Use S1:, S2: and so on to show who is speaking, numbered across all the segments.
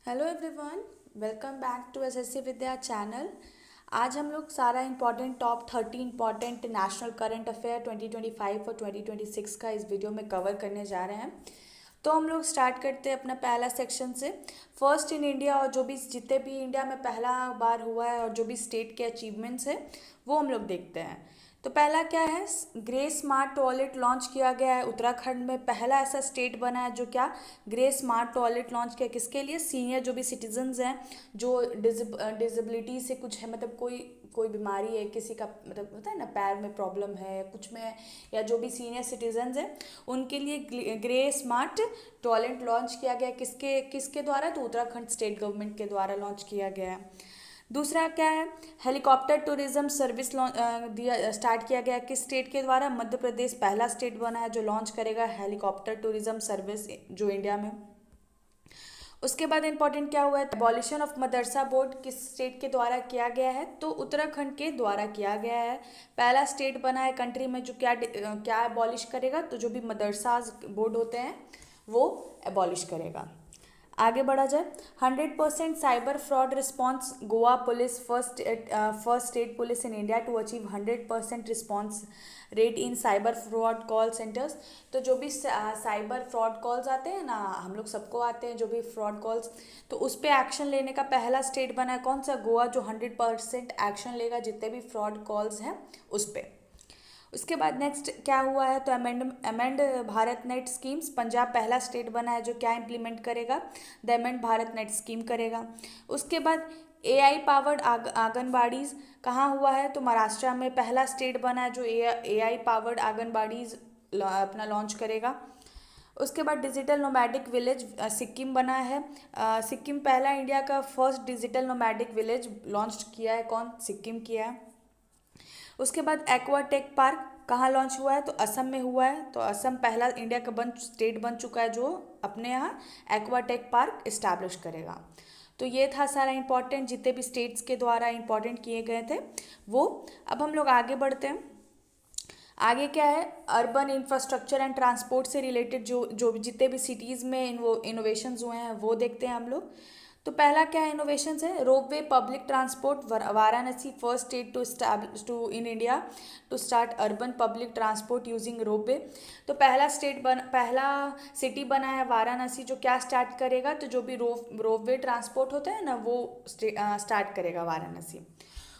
S1: Hello everyone, welcome back to SSC Vidya channel. आज हम लोग सारा important top 30 important national current affair 2025 और 2026 का इस वीडियो में कवर करने जा रहे हैं। तो हम लोग स्टार्ट करते हैं अपना पहला सेक्शन से। फर्स्ट इन इंडिया, और जो भी जितने भी इंडिया में पहला बार हुआ है और जो भी स्टेट के अचीवमेंट्स है वो हम लोग देखते हैं। तो पहला क्या है, ग्रे स्मार्ट टॉयलेट लॉन्च किया गया है। उत्तराखंड में पहला ऐसा स्टेट बना है जो क्या ग्रे स्मार्ट टॉयलेट लॉन्च किया। किसके लिए? सीनियर जो भी सिटीजन्स हैं, जो डिसेबिलिटी से कुछ है, मतलब कोई कोई बीमारी है, किसी का मतलब होता है ना, पैर में प्रॉब्लम है, कुछ में, या जो भी सीनियर सिटीजन्स हैं उनके लिए ग्रे स्मार्ट टॉयलेट लॉन्च किया गया। किसके किसके द्वारा? तो उत्तराखंड स्टेट गवर्नमेंट के द्वारा लॉन्च किया गया है। दूसरा क्या है, हेलीकॉप्टर टूरिज्म सर्विस दिया स्टार्ट किया गया। किस स्टेट के द्वारा? मध्य प्रदेश पहला स्टेट बना है जो लॉन्च करेगा हेलीकॉप्टर टूरिज्म सर्विस जो इंडिया में। उसके बाद इंपॉर्टेंट क्या हुआ है, एबॉलिशन ऑफ मदरसा बोर्ड किस स्टेट के द्वारा किया गया है? तो उत्तराखंड के द्वारा किया गया है। पहला स्टेट बना है कंट्री में जो क्या एबॉलिश करेगा, तो जो भी मदरसाज बोर्ड होते हैं वो एबॉलिश करेगा। आगे बढ़ा जाए, 100% cyber fraud response. Goa police first state police in India to achieve 100% response rate in cyber fraud call centres. तो जो भी साइबर फ्रॉड कॉल्स आते हैं ना, हम लोग सबको आते हैं जो भी फ्रॉड कॉल्स, तो उस पर एक्शन लेने का पहला स्टेट बना है कौन सा? गोवा, जो 100% एक्शन लेगा जितने भी फ्रॉड कॉल्स हैं उस पर। उसके बाद नेक्स्ट क्या हुआ है, तो amend Bharat net schemes. Punjab पहला स्टेट बना है जो क्या इंप्लीमेंट करेगा? The amend Bharat net scheme करेगा। उसके बाद एआई पावर्ड आंगनबाड़ीज कहाँ हुआ है? तो महाराष्ट्र में पहला स्टेट बना है जो एआई पावर्ड आंगनबाड़ीज अपना लॉन्च करेगा। उसके बाद डिजिटल नोमैडिक विलेज सिक्किम बना है। सिक्किम पहला इंडिया का first digital nomadic village launch किया है। कौन? सिक्किम किया है। उसके बाद एक्वाटेक पार्क कहाँ लॉन्च हुआ है? तो असम में हुआ है। तो असम पहला इंडिया का स्टेट बन चुका है जो अपने यहाँ एक्वाटेक पार्क इस्टेब्लिश करेगा। तो ये था सारा इंपॉर्टेंट जितने भी स्टेट्स के द्वारा इंपॉर्टेंट किए गए थे वो। अब हम लोग आगे बढ़ते हैं। आगे क्या है, अर्बन इंफ्रास्ट्रक्चर एंड ट्रांसपोर्ट से रिलेटेड जो जो जितने भी सिटीज़ में इनोवेशंस हुए हैं वो देखते हैं हम लोग। तो पहला क्या है इनोवेशंस है, ropeway public transport. Varanasi first state to in India to start urban public transport using ropeway. तो पहला सिटी बना है वाराणसी जो क्या स्टार्ट करेगा? तो जो भी रोपवे ट्रांसपोर्ट होता है ना वो स्टार्ट करेगा वाराणसी।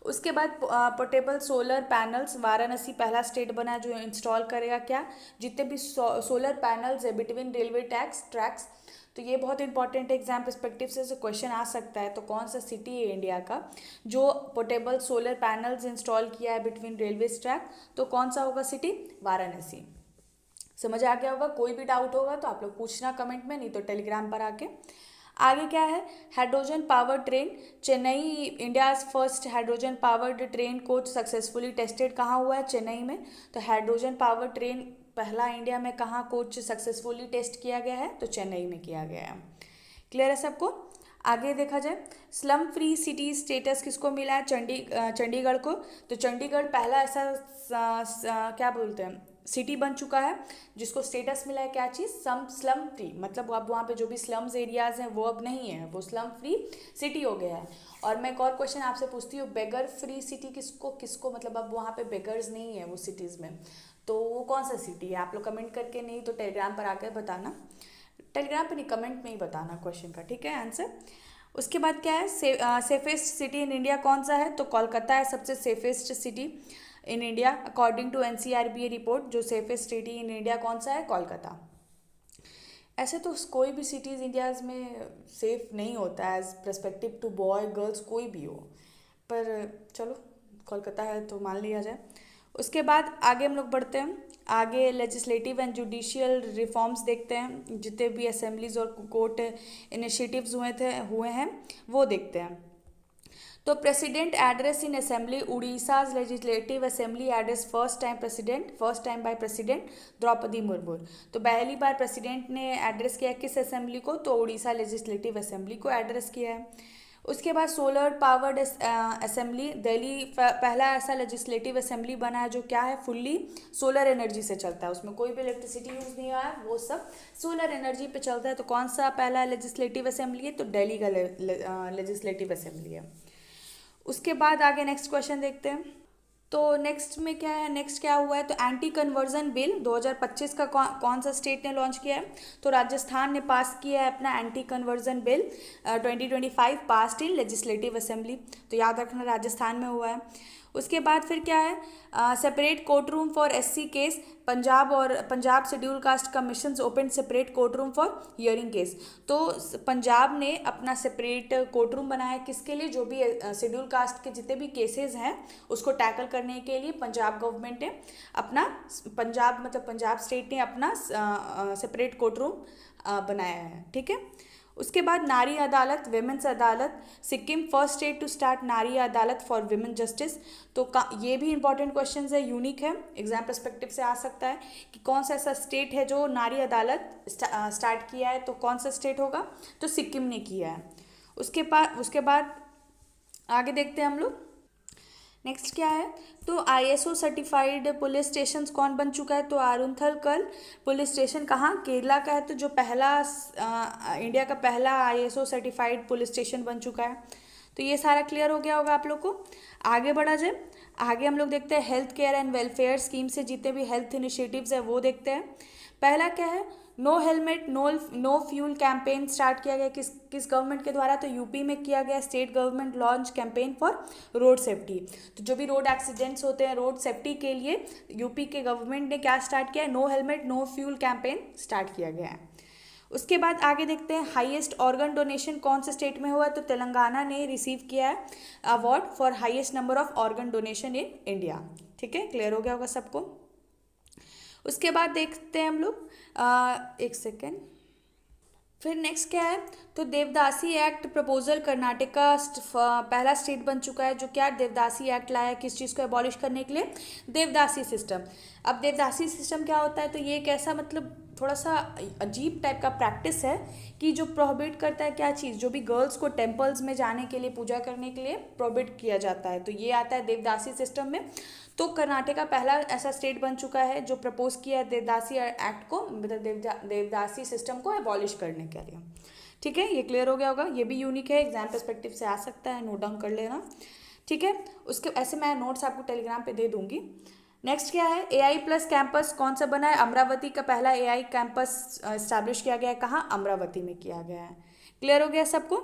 S1: उसके बाद पोर्टेबल सोलर पैनल्स, वाराणसी पहला स्टेट बना है जो इंस्टॉल करेगा क्या? जितने भी सोलर पैनल्स है बिटवीन रेलवे ट्रैक्स। तो ये बहुत इंपॉर्टेंट एग्जाम पर्सपेक्टिव से क्वेश्चन आ सकता है। तो कौन सा सिटी है इंडिया का जो पोर्टेबल सोलर पैनल्स इंस्टॉल किया है बिटवीन रेलवे ट्रैक? तो कौन सा होगा सिटी? वाराणसी। समझ आ गया होगा। कोई भी डाउट होगा तो आप लोग पूछना कमेंट में, नहीं तो टेलीग्राम पर आके। आगे क्या है, hydrogen power train. Chennai India first hydrogen powered train coach successfully tested कहाँ हुआ है? चेन्नई में। तो हाइड्रोजन पावर ट्रेन पहला इंडिया में कहाँ कोच सक्सेसफुली टेस्ट किया गया है? तो चेन्नई में किया गया है। क्लियर है सबको? आगे देखा जाए, स्लम फ्री सिटी स्टेटस किसको मिला है? चंडीगढ़ को। तो चंडीगढ़ पहला ऐसा क्या बोलते हैं सिटी बन चुका है जिसको स्टेटस मिला है क्या चीज़? स्लम फ्री, मतलब अब वहाँ पे जो भी स्लम्स एरियाज हैं वो अब नहीं है, वो स्लम फ्री सिटी हो गया है। और मैं एक और क्वेश्चन आपसे पूछती हूँ, बेगर फ्री सिटी किसको किसको मतलब अब वहाँ पे बेगर्स नहीं है वो सिटीज़ में, तो वो कौन सा सिटी है? आप लोग कमेंट करके, नहीं तो टेलीग्राम पर आकर बताना। टेलीग्राम पे नहीं, कमेंट में ही बताना क्वेश्चन का, ठीक है आंसर। उसके बाद क्या है, सेफेस्ट सिटी इन इंडिया कौन सा है? तो कोलकाता है सबसे safest city in India according to NCRB report. जो सेफेस्ट सिटी इन इंडिया कौन सा है? कोलकाता। ऐसे तो कोई भी सिटीज़ इंडियाज़ में सेफ नहीं होता है as perspective to boy girls कोई भी हो, पर चलो कोलकाता है तो मान लिया जाए। उसके बाद आगे हम लोग बढ़ते हैं। आगे लेजिस्लेटिव एंड जुडिशियल रिफॉर्म्स देखते हैं, जितने भी असेंबलीज और कोर्ट इनिशिएटिव्स हुए हैं वो देखते हैं। तो president address in assembly, Orissa's legislative assembly address first time by president Droupadi Murmu. तो पहली बार प्रेसिडेंट ने एड्रेस किया किस असेंबली को? तो उड़ीसा लेजिस्लेटिव असेंबली को एड्रेस किया है। उसके बाद सोलर पावर्ड असेंबली दिल्ली पहला ऐसा लेजिस्लेटिव असेंबली बना है जो क्या है, फुल्ली सोलर एनर्जी से चलता है, उसमें कोई भी इलेक्ट्रिसिटी यूज़ नहीं हुआ है, वो सब सोलर एनर्जी पे चलता है। तो कौन सा पहला लेजिस्लेटिव असेंबली है, तो दिल्ली का लेजिस्लेटिव असेंबली है। उसके बाद आगे नेक्स्ट क्वेश्चन देखते हैं। तो नेक्स्ट में क्या है, नेक्स्ट क्या हुआ है, तो एंटी कन्वर्जन बिल 2025 का कौन सा स्टेट ने लॉन्च किया है, तो राजस्थान ने पास किया है अपना anti conversion bill 2025 passed in legislative assembly. तो याद रखना राजस्थान में हुआ है। उसके बाद फिर क्या है, separate court room for SC case, Punjab schedule caste commission open separate court room for hearing case. तो पंजाब ने अपना सेपरेट कोर्ट रूम बनाया किसके लिए, जो भी शेड्यूल कास्ट के जितने भी केसेस हैं उसको टैकल करने के लिए पंजाब गवर्नमेंट ने अपना पंजाब स्टेट ने अपना सेपरेट कोर्ट रूम बनाया है। ठीक है। उसके बाद नारी अदालत, विमेंस अदालत, Sikkim first state to start नारी अदालत फॉर विमेन जस्टिस। तो ये भी इंपॉर्टेंट क्वेश्चन है, यूनिक है, एग्जाम पर्सपेक्टिव से आ सकता है कि कौन सा ऐसा स्टेट है जो नारी अदालत स्टार्ट किया है, तो कौन सा स्टेट होगा, तो सिक्किम ने किया है। उसके बाद आगे देखते हैं हम लोग। नेक्स्ट क्या है, तो ISO सर्टिफाइड पुलिस स्टेशन कौन बन चुका है, तो आरुंथल पुलिस स्टेशन कहाँ, केरला का है, तो जो पहला इंडिया का पहला ISO सर्टिफाइड पुलिस स्टेशन बन चुका है। तो ये सारा क्लियर हो गया होगा आप लोग को। आगे बढ़ा जाए, आगे हम लोग देखते हैं health care and welfare scheme से जितने भी हेल्थ इनिशिएटिव्स है वो देखते हैं। पहला क्या है, no helmet no fuel campaign start किया गया, किस गवर्नमेंट के द्वारा, तो यूपी में किया गया, state government launch campaign for road safety. तो जो भी रोड एक्सीडेंट्स होते हैं रोड सेफ्टी के लिए यूपी के गवर्नमेंट ने क्या स्टार्ट किया है, no helmet no fuel campaign start किया गया है। उसके बाद आगे देखते हैं हाईएस्ट ऑर्गन डोनेशन कौन से स्टेट में हुआ है, तो तेलंगाना ने रिसीव किया है award for highest number of organ donation in India. ठीक है, क्लियर हो गया होगा सबको। उसके बाद देखते हैं हम लोग एक सेकेंड, फिर नेक्स्ट क्या है, तो देवदासी एक्ट प्रपोजल कर्नाटक का पहला स्टेट बन चुका है जो क्या देवदासी एक्ट लाया है, किस चीज़ को एबॉलिश करने के लिए, देवदासी सिस्टम। अब देवदासी सिस्टम क्या होता है, तो ये एक ऐसा मतलब थोड़ा सा अजीब टाइप का प्रैक्टिस है कि जो प्रोहिबिट करता है क्या चीज़, जो भी गर्ल्स को टेम्पल्स में जाने के लिए पूजा करने के लिए प्रोहिबिट किया जाता है, तो ये आता है देवदासी सिस्टम में। तो कर्नाटक का पहला ऐसा स्टेट बन चुका है जो प्रपोज किया है देवदासी एक्ट को, मतलब देवदासी सिस्टम को एबॉलिश करने के लिए। ठीक है, ये क्लियर हो गया होगा। ये भी यूनिक है, एग्जाम पर्सपेक्टिव से आ सकता है, नोट डाउन कर लेना। ठीक है, उसके ऐसे मैं नोट्स आपको टेलीग्राम पे दे दूंगी। नेक्स्ट क्या है, AI+ कैंपस कौन सा बना है, अमरावती का पहला AI कैंपस इस्टेब्लिश किया गया है, कहाँ, अमरावती में किया गया है। क्लियर हो गया सबको।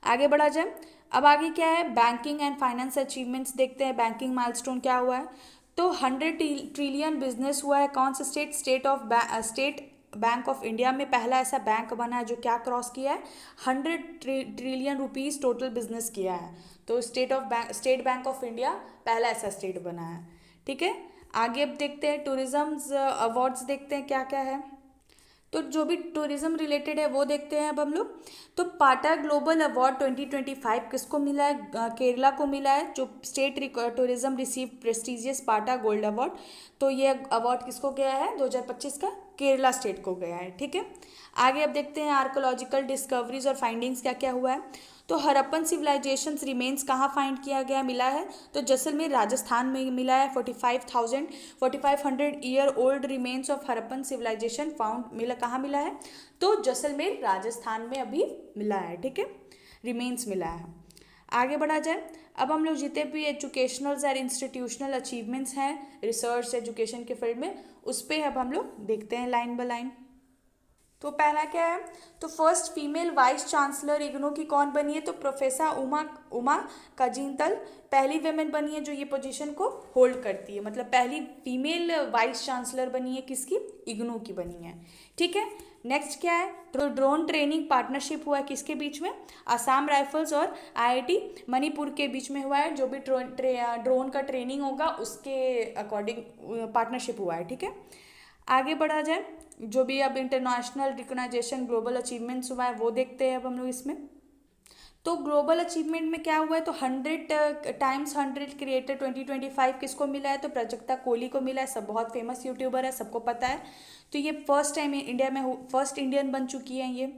S1: आगे बढ़ा जाए, अब आगे क्या है, बैंकिंग एंड फाइनेंस अचीवमेंट्स देखते हैं। बैंकिंग माइलस्टोन क्या हुआ है, तो 100 ट्रिलियन बिजनेस हुआ है, कौन सा state, state bank of India में पहला ऐसा बैंक बना है जो क्या क्रॉस किया है, 100 ट्रिलियन रुपीज़ टोटल बिजनेस किया है। तो स्टेट बैंक ऑफ इंडिया पहला ऐसा स्टेट बना है। ठीक है, आगे अब देखते हैं टूरिज्म अवार्ड्स देखते हैं क्या क्या है। तो जो भी टूरिज्म रिलेटेड है वो देखते हैं अब हम लोग। तो पाटा ग्लोबल अवार्ड 2025 किसको मिला है, केरला को मिला है, जो स्टेट टूरिज्म रिसीव प्रेस्टिजियस पाटा गोल्ड अवार्ड। तो ये अवार्ड किसको गया है 2025 का, केरला स्टेट को गया है। ठीक है, आगे अब देखते हैं आर्कोलॉजिकल डिस्कवरीज और फाइंडिंग्स क्या क्या हुआ है। तो हड़प्पन सिविलाइजेशन रिमेन्स कहाँ फाइंड किया गया, मिला है, तो जैसलमेर राजस्थान में मिला है। 4500 year old remains of Harappan civilisation found कहाँ मिला है, तो जैसलमेर राजस्थान में अभी मिला है। ठीक है, रिमेन्स मिला है। आगे बढ़ा जाए, अब हम लोग जितने भी एजुकेशनल और इंस्टीट्यूशनल अचीवमेंट्स हैं रिसर्च एजुकेशन के फील्ड में, उस पर अब हम लोग देखते हैं लाइन बाय लाइन। तो पहला क्या है, तो first female vice chancellor IGNOU की कौन बनी है, तो प्रोफेसर उमा काजिंतल पहली वेमेन बनी है जो ये पोजीशन को होल्ड करती है, मतलब पहली फीमेल वाइस चांसलर बनी है किसकी, इग्नू की बनी है। ठीक है, नेक्स्ट क्या है, तो ड्रोन ट्रेनिंग पार्टनरशिप हुआ है किसके बीच में, आसाम राइफल्स और IIT मणिपुर के बीच में हुआ है। जो भी ड्रोन का ट्रेनिंग होगा उसके अकॉर्डिंग पार्टनरशिप हुआ है। ठीक है, आगे बढ़ा जाए, जो भी अब इंटरनेशनल रिकॉग्नाइजेशन ग्लोबल अचीवमेंट्स हुआ है वो देखते हैं अब हम लोग इसमें। तो ग्लोबल अचीवमेंट में क्या हुआ है, तो 100 टाइम्स 100 क्रिएटर 2025 किसको मिला है, तो प्राजक्ता कोहली को मिला है। सब बहुत फेमस यूट्यूबर है, सबको पता है। तो ये फर्स्ट टाइम इंडिया में फर्स्ट इंडियन बन चुकी है ये।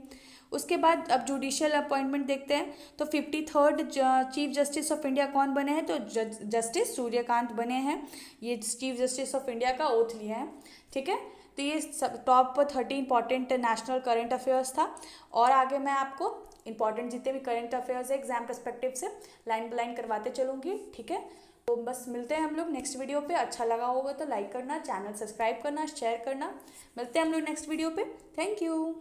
S1: उसके बाद अब जुडिशियल अपॉइंटमेंट देखते हैं। तो 53rd chief justice of India कौन बने हैं? तो जस्टिस सूर्यकांत बने हैं। ये चीफ जस्टिस ऑफ इंडिया का ओथ लिया है, ठीक है। तो ये सब top 30 important national current affairs था। और आगे मैं आपको इंपॉर्टेंट जितने भी करंट अफेयर्स है एग्जाम पर्सपेक्टिव से लाइन बाय लाइन करवाते चलूँगी, ठीक है। तो बस मिलते हैं हम लोग नेक्स्ट वीडियो पे। अच्छा लगा होगा तो लाइक करना, चैनल सब्सक्राइब करना, शेयर करना। मिलते हैं हम लोग नेक्स्ट वीडियो पे। Thank you.